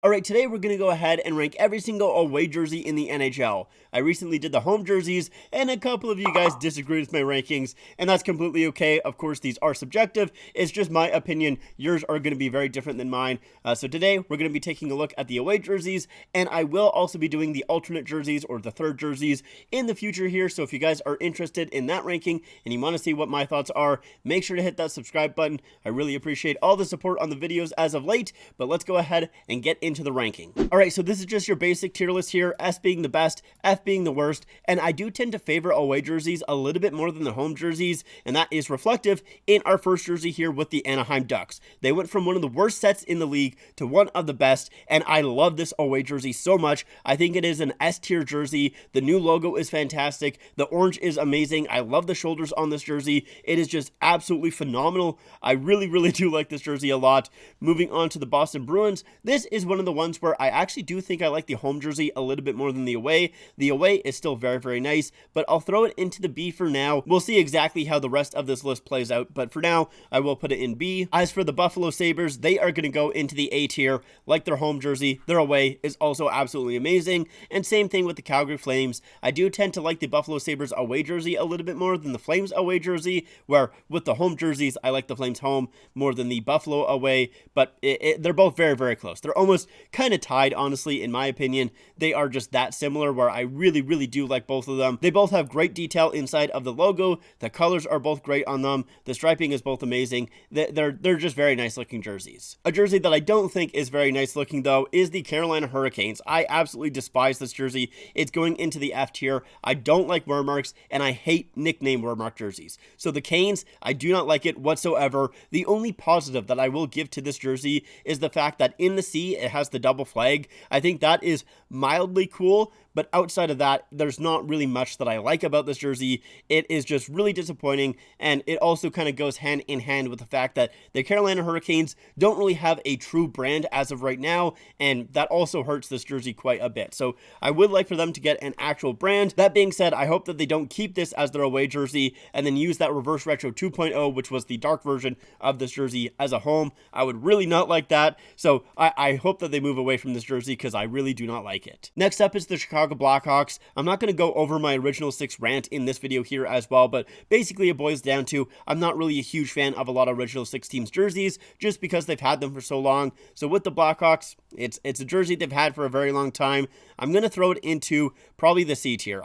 Alright, today we're going to go ahead and rank every single away jersey in the NHL. I recently did the home jerseys, and a couple of you guys disagreed with my rankings, and that's completely okay. Of course, these are subjective. It's just my opinion. Yours are going to be very different than mine. So today, we're going to be taking a look at the away jerseys, and I will also be doing the alternate jerseys, or the third jerseys, in the future here. So if you guys are interested in that ranking, and you want to see what my thoughts are, make sure to hit that subscribe button. I really appreciate all the support on the videos as of late, but let's go ahead and get into the ranking. Alright, so this is just your basic tier list here, S being the best, F being the worst, and I do tend to favor away jerseys a little bit more than the home jerseys, and that is reflective in our first jersey here with the Anaheim Ducks. They went from one of the worst sets in the league to one of the best, and I love this away jersey so much. I think it is an S tier jersey. The new logo is fantastic. The orange is amazing. I love the shoulders on this jersey. It is just absolutely phenomenal. I really do like this jersey a lot. Moving on to the Boston Bruins, this is one of the ones where I actually do think I like the home jersey a little bit more than the away. The away is still very nice, but I'll throw it into the B for now. We'll see exactly how the rest of this list plays out, but for now, I will put it in B. As for the Buffalo Sabres, they are going to go into the A tier, like their home jersey. Their away is also absolutely amazing, and same thing with the Calgary Flames. I do tend to like the Buffalo Sabres away jersey a little bit more than the Flames away jersey, where with the home jerseys, I like the Flames home more than the Buffalo away, but they're both very close. They're almost kind of tied, honestly, in my opinion. They are just that similar, where I really do like both of them. They both have great detail inside of the logo. The colors are both great on them. The striping is both amazing. They're just very nice looking jerseys. A jersey that I don't think is very nice looking, though, is the Carolina Hurricanes. I absolutely despise this jersey. It's going into the F tier. I don't like wear marks, and I hate nickname wear mark jerseys. So the Canes, I do not like it whatsoever. The only positive that I will give to this jersey is the fact that in the C, it has the double flag. I think that is mildly cool, but outside of that, there's not really much that I like about this jersey. It is just really disappointing, and it also kind of goes hand in hand with the fact that the Carolina Hurricanes don't really have a true brand as of right now, and that also hurts this jersey quite a bit. So I would like for them to get an actual brand. That being said, I hope that they don't keep this as their away jersey and then use that Reverse Retro 2.0, which was the dark version of this jersey, as a home. I would really not like that, so I hope that they move away from this jersey, because I really do not like it. Next up is the Chicago Blackhawks. I'm not going to go over my original 6 rant in this video here as well, but basically it boils down to I'm not really a huge fan of a lot of original 6 teams jerseys, just because they've had them for so long. So with the Blackhawks, it's a jersey they've had for a very long time. I'm going to throw it into probably the C tier.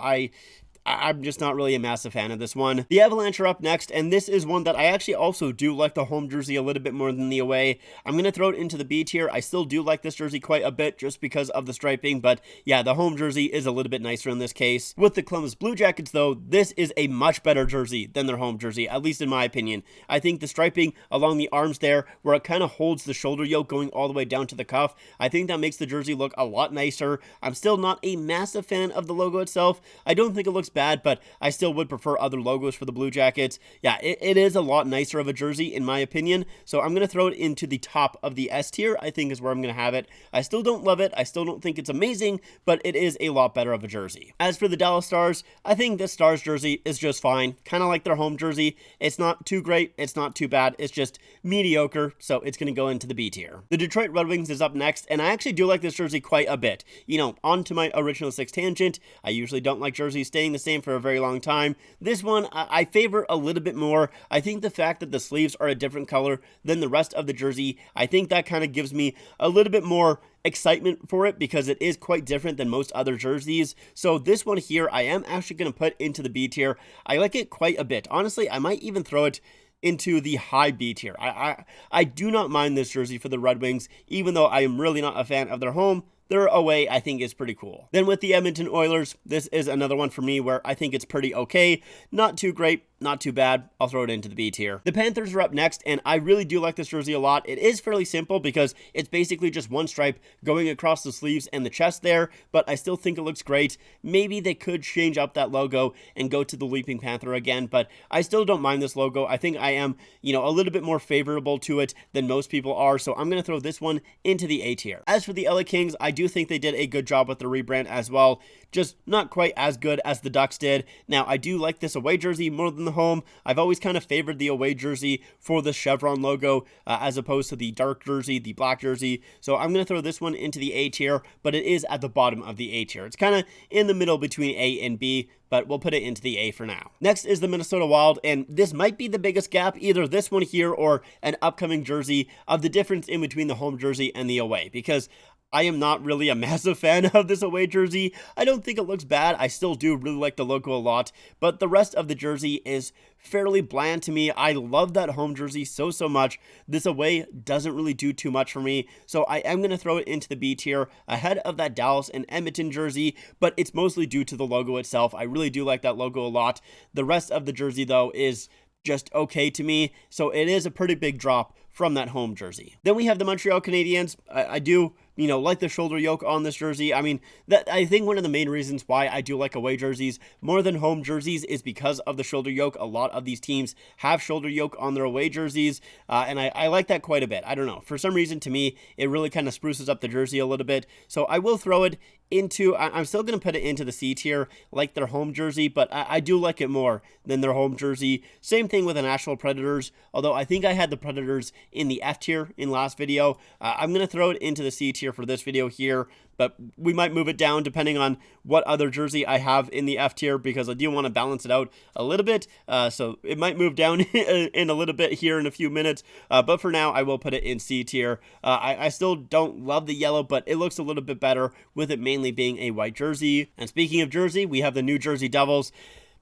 I'm just not really a massive fan of this one. The Avalanche are up next, and this is one that I actually also do like the home jersey a little bit more than the away. I'm going to throw it into the B tier. I still do like this jersey quite a bit just because of the striping, but yeah, the home jersey is a little bit nicer in this case. With the Columbus Blue Jackets, though, this is a much better jersey than their home jersey, at least in my opinion. I think the striping along the arms there, where it kind of holds the shoulder yoke going all the way down to the cuff, I think that makes the jersey look a lot nicer. I'm still not a massive fan of the logo itself. I don't think it looks bad, but I still would prefer other logos for the Blue Jackets. Yeah, it is a lot nicer of a jersey in my opinion, so I'm going to throw it into the top of the S tier, I think is where I'm going to have it. I still don't love it, I still don't think it's amazing, but it is a lot better of a jersey. As for the Dallas Stars, I think this Stars jersey is just fine, kind of like their home jersey. It's not too great, it's not too bad, it's just mediocre, so it's going to go into the B tier. The Detroit Red Wings is up next, and I actually do like this jersey quite a bit. You know, on to my original 6 tangent. I usually don't like jerseys staying the same for a very long time. This one I favor a little bit more. I think the fact that the sleeves are a different color than the rest of the jersey, I think that kind of gives me a little bit more excitement for it, because it is quite different than most other jerseys. So this one here, I am actually going to put into the B tier. I like it quite a bit. Honestly, I might even throw it into the high B tier. I do not mind this jersey for the Red Wings, even though I am really not a fan of their home. Their away, I think, is pretty cool. Then with the Edmonton Oilers, this is another one for me where I think it's pretty okay. Not too great, not too bad. I'll throw it into the B tier. The Panthers are up next, and I really do like this jersey a lot. It is fairly simple because it's basically just one stripe going across the sleeves and the chest there, but I still think it looks great. Maybe they could change up that logo and go to the Leaping Panther again, but I still don't mind this logo. I think I am, a little bit more favorable to it than most people are, so I'm going to throw this one into the A tier. As for the LA Kings, I do do think they did a good job with the rebrand as well, just not quite as good as the Ducks did. Now, I do like this away jersey more than the home. I've always kind of favored the away jersey for the chevron logo as opposed to the dark jersey, the black jersey. So I'm going to throw this one into the A tier, but it is at the bottom of the A tier. It's kind of in the middle between A and B, but we'll put it into the A for now. Next is the Minnesota Wild, and this might be the biggest gap, either this one here or an upcoming jersey, of the difference in between the home jersey and the away, because I am not really a massive fan of this away jersey. I don't think it looks bad. I still do really like the logo a lot, but the rest of the jersey is fairly bland to me. I love that home jersey so much. This away doesn't really do too much for me, so I am going to throw it into the B tier ahead of that Dallas and Edmonton jersey, but it's mostly due to the logo itself. I really do like that logo a lot. The rest of the jersey, though, is just okay to me, so it is a pretty big drop from that home jersey. Then we have the Montreal Canadiens. I do like the shoulder yoke on this jersey. I mean, that I think one of the main reasons why I do like away jerseys more than home jerseys is because of the shoulder yoke. A lot of these teams have shoulder yoke on their away jerseys, and I like that quite a bit. I don't know. For some reason, to me, it really kind of spruces up the jersey a little bit. So I will throw it into, I'm still going to put it into the C tier, like their home jersey, but I do like it more than their home jersey. Same thing with the Nashville Predators, although I think I had the Predators in the F tier in last video. I'm going to throw it into the C tier for this video here, but we might move it down depending on what other jersey I have in the F tier, because I do want to balance it out a little bit, so it might move down in a little bit here in a few minutes, but for now I will put it in C tier. I still don't love the yellow, but it looks a little bit better with it mainly being a white jersey. And speaking of jersey, we have the New Jersey Devils.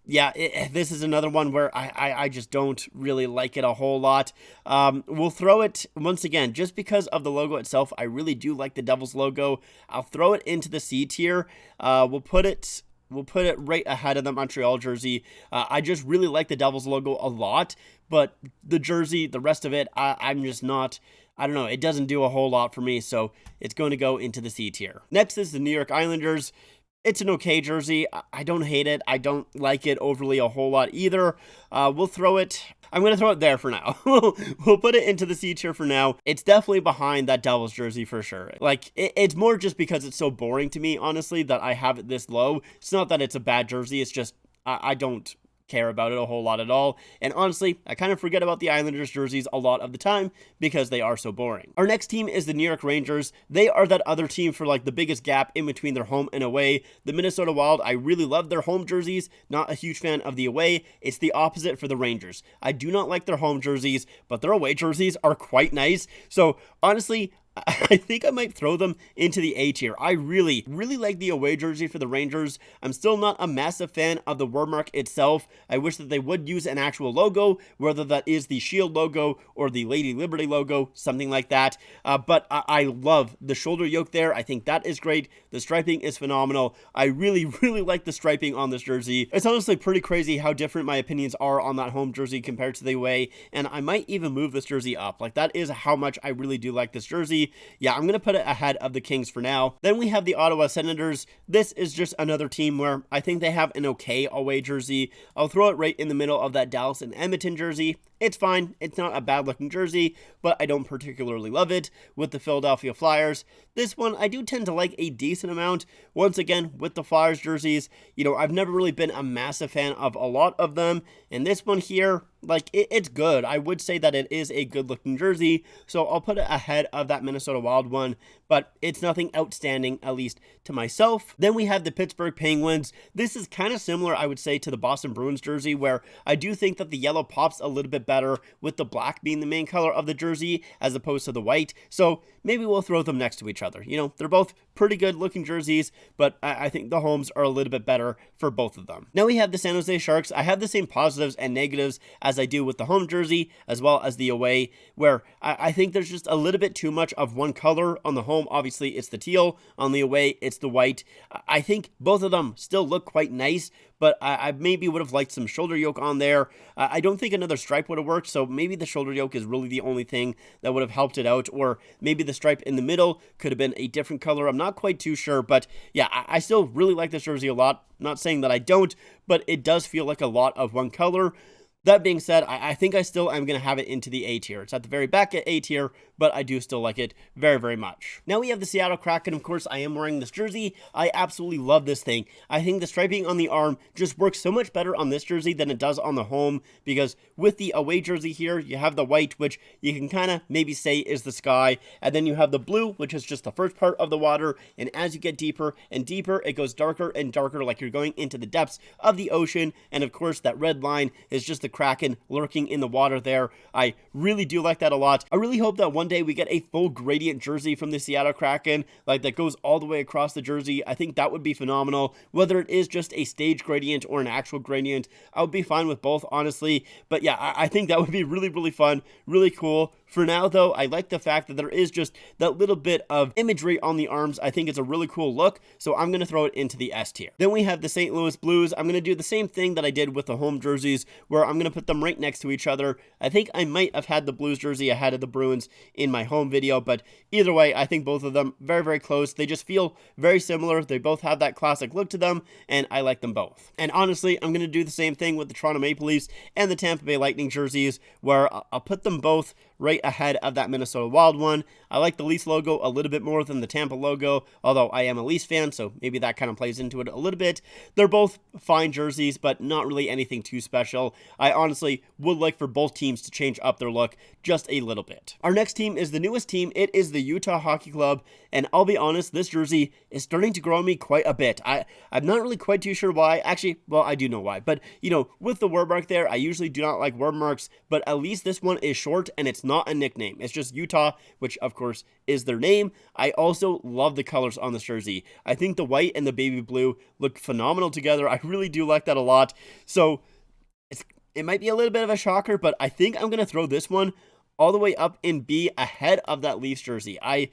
Yeah, this is another one where I just don't really like it a whole lot. We'll throw it, once again, just because of the logo itself. I really do like the Devils logo. I'll throw it into the C tier. We'll put it right ahead of the Montreal jersey. I just really like the Devils logo a lot, but the jersey, the rest of it, I'm just not, I don't know, it doesn't do a whole lot for me, so it's going to go into the C tier. Next is the New York Islanders. It's an okay jersey. I don't hate it. I don't like it overly a whole lot either. We'll throw it, I'm going to throw it there for now. We'll put it into the C tier for now. It's definitely behind that Devils jersey for sure. Like, it's more just because it's so boring to me, honestly, that I have it this low. It's not that it's a bad jersey. It's just, I don't care about it a whole lot at all, and honestly, I kind of forget about the Islanders jerseys a lot of the time because they are so boring. Our next team is the New York Rangers. They are that other team for like the biggest gap in between their home and away. The Minnesota Wild, I really love their home jerseys, not a huge fan of the away. It's the opposite for the Rangers. I do not like their home jerseys, but their away jerseys are quite nice. So honestly, I think I might throw them into the A tier. I really like the away jersey for the Rangers. I'm still not a massive fan of the word mark itself. I wish that they would use an actual logo, whether that is the Shield logo or the Lady Liberty logo, something like that. But I love the shoulder yoke there. I think that is great. The striping is phenomenal. I really like the striping on this jersey. It's honestly pretty crazy how different my opinions are on that home jersey compared to the away, and I might even move this jersey up. Like, that is how much I really do like this jersey. Yeah, I'm going to put it ahead of the Kings for now. Then we have the Ottawa Senators. This is just another team where I think they have an okay away jersey. I'll throw it right in the middle of that Dallas and Edmonton jersey. It's fine. It's not a bad looking jersey, but I don't particularly love it. With the Philadelphia Flyers, this one I do tend to like a decent amount. Once again, with the Flyers jerseys, I've never really been a massive fan of a lot of them. And this one here, like, it's good. I would say that it is a good looking jersey, so I'll put it ahead of that Minnesota Wild one, but it's nothing outstanding, at least to myself. Then we have the Pittsburgh Penguins. This is kind of similar, I would say, to the Boston Bruins jersey, where I do think that the yellow pops a little bit better with the black being the main color of the jersey as opposed to the white. So maybe we'll throw them next to each other. They're both pretty good looking jerseys, but I think the homes are a little bit better for both of them. Now we have the San Jose Sharks. I have the same positives and negatives as I do with the home jersey as well as the away, where I think there's just a little bit too much of one color. On the home, obviously it's the teal. On the away, it's the white. I think both of them still look quite nice, but I maybe would have liked some shoulder yoke on there. I don't think another stripe would have worked, so maybe the shoulder yoke is really the only thing that would have helped it out, or maybe the stripe in the middle could have been a different color. I'm not quite too sure, but yeah, I still really like this jersey a lot. Not saying that I don't, but it does feel like a lot of one color. That being said, I think I still am going to have it into the A tier. It's at the very back at A tier, but I do still like it very, very much. Now we have the Seattle Kraken. Of course, I am wearing this jersey. I absolutely love this thing. I think the striping on the arm just works so much better on this jersey than it does on the home, because with the away jersey here, you have the white, which you can kind of maybe say is the sky, and then you have the blue, which is just the first part of the water, and as you get deeper and deeper, it goes darker and darker, like you're going into the depths of the ocean, and of course, that red line is just the Kraken lurking in the water there. I really do like that a lot. I really hope that one day we get a full gradient jersey from the Seattle Kraken, like that goes all the way across the jersey. I think that would be phenomenal. Whether it is just a stage gradient or an actual gradient, I would be fine with both, honestly. But yeah, I think that would be really, really fun, really cool. For now, though, I like the fact that there is just that little bit of imagery on the arms. I think it's a really cool look, so I'm going to throw it into the S tier. Then we have the St. Louis Blues. I'm going to do the same thing that I did with the home jerseys, where I'm going to put them right next to each other. I think I might have had the Blues jersey ahead of the Bruins in my home video, but either way, I think both of them very, very close. They just feel very similar. They both have that classic look to them, and I like them both. And honestly, I'm going to do the same thing with the Toronto Maple Leafs and the Tampa Bay Lightning jerseys, where I'll put them both right ahead of that Minnesota Wild one. I like the Leafs logo a little bit more than the Tampa logo, although I am a Leafs fan, so maybe that kind of plays into it a little bit. They're both fine jerseys, but not really anything too special. I honestly would like for both teams to change up their look just a little bit. Our next team is the newest team. It is the Utah Hockey Club, and I'll be honest, this jersey is starting to grow on me quite a bit. I'm not really quite too sure why. Actually, well, I do know why, but you know, with the word mark there, I usually do not like word marks, but at least this one is short and it's not a nickname. It's just Utah, which of course is their name. I also love the colors on this jersey. I think the white and the baby blue look phenomenal together. I really do like that a lot. So it might be a little bit of a shocker, but I think I'm going to throw this one all the way up in B ahead of that Leafs jersey. I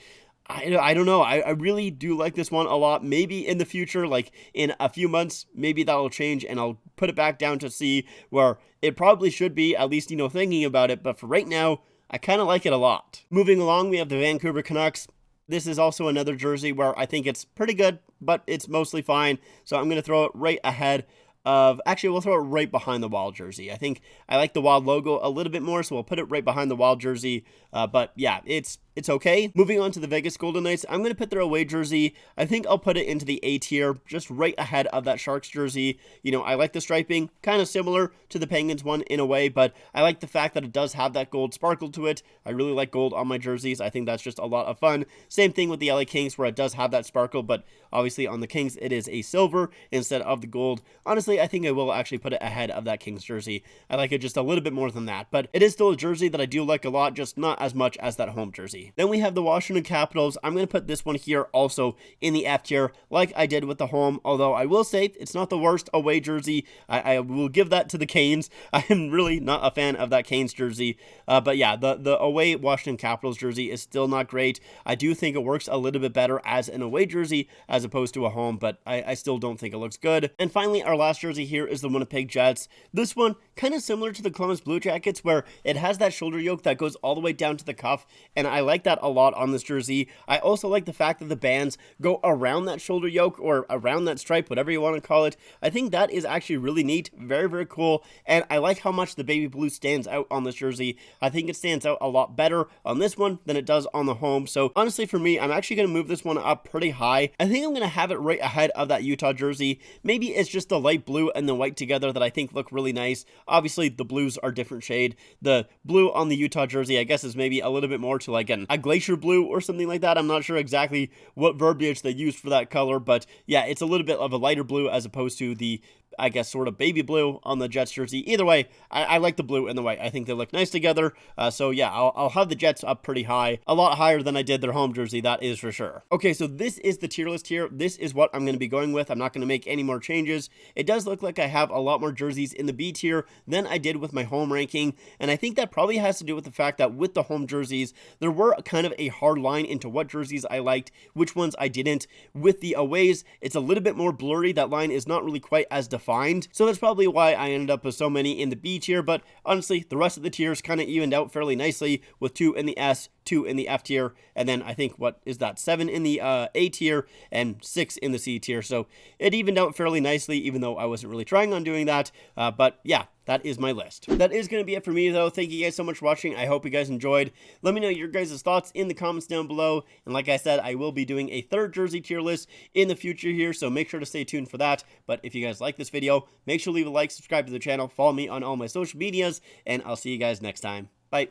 don't know. I really do like this one a lot. Maybe in the future, like in a few months, maybe that'll change and I'll put it back down to C, where it probably should be, at least, you know, thinking about it. But for right now, I kind of like it a lot. Moving along, we have the Vancouver Canucks. This is also another jersey where I think it's pretty good, but it's mostly fine. So I'm going to throw it right ahead of, actually, we'll throw it right behind the Wild jersey. I think I like the Wild logo a little bit more, so we'll put it right behind the Wild jersey. But yeah, it's okay. Moving on to the Vegas Golden Knights, I'm going to put their away jersey. I think I'll put it into the A tier, just right ahead of that Sharks jersey. You know, I like the striping, kind of similar to the Penguins one in a way, but I like the fact that it does have that gold sparkle to it. I really like gold on my jerseys. I think that's just a lot of fun. Same thing with the LA Kings, where it does have that sparkle, but obviously on the Kings, it is a silver instead of the gold. Honestly, I think I will actually put it ahead of that Kings jersey. I like it just a little bit more than that, but it is still a jersey that I do like a lot, just not as much as that home jersey. Then we have the Washington Capitals. I'm going to put this one here also in the F tier, like I did with the home, although I will say it's not the worst away jersey. I will give that to the Canes. I am really not a fan of that Canes jersey, but yeah, the away Washington Capitals jersey is still not great. I do think it works a little bit better as an away jersey as opposed to a home, but I still don't think it looks good. And finally, our last jersey here is the Winnipeg Jets. This one, kind of similar to the Columbus Blue Jackets, where it has that shoulder yoke that goes all the way down to the cuff, and I like that a lot on this jersey. I also like the fact that the bands go around that shoulder yoke or around that stripe, whatever you want to call it. I think that is actually really neat, very, very cool, and I like how much the baby blue stands out on this jersey. I think it stands out a lot better on this one than it does on the home, so honestly for me, I'm actually going to move this one up pretty high. I think I'm going to have it right ahead of that Utah jersey. Maybe it's just the light blue and the white together that I think look really nice. Obviously, the blues are different shade. The blue on the Utah jersey, I guess, is maybe a little bit more to like a glacier blue or something like that. I'm not sure exactly what verbiage they used for that color, but yeah, it's a little bit of a lighter blue as opposed to the, I guess, sort of baby blue on the Jets jersey. Either way, I like the blue and the white. I think they look nice together. So yeah, I'll have the Jets up pretty high, a lot higher than I did their home jersey, that is for sure. Okay, so this is the tier list here. This is what I'm going to be going with. I'm not going to make any more changes. It does look like I have a lot more jerseys in the B tier than I did with my home ranking, and I think that probably has to do with the fact that with the home jerseys, there were kind of a hard line into what jerseys I liked, which ones I didn't. With the aways, it's a little bit more blurry. That line is not really quite as defined, so that's probably why I ended up with so many in the B tier, but honestly, the rest of the tiers kind of evened out fairly nicely, with 2 in the S, 2 in the F tier, and then I think, what is that, 7 in the A tier, and 6 in the C tier, so it evened out fairly nicely, even though I wasn't really trying on doing that, but yeah, that is my list. That is going to be it for me, though. Thank you guys so much for watching. I hope you guys enjoyed. Let me know your guys' thoughts in the comments down below. And like I said, I will be doing a third jersey tier list in the future here, so make sure to stay tuned for that. But if you guys like this video, make sure to leave a like, subscribe to the channel, follow me on all my social medias, and I'll see you guys next time. Bye.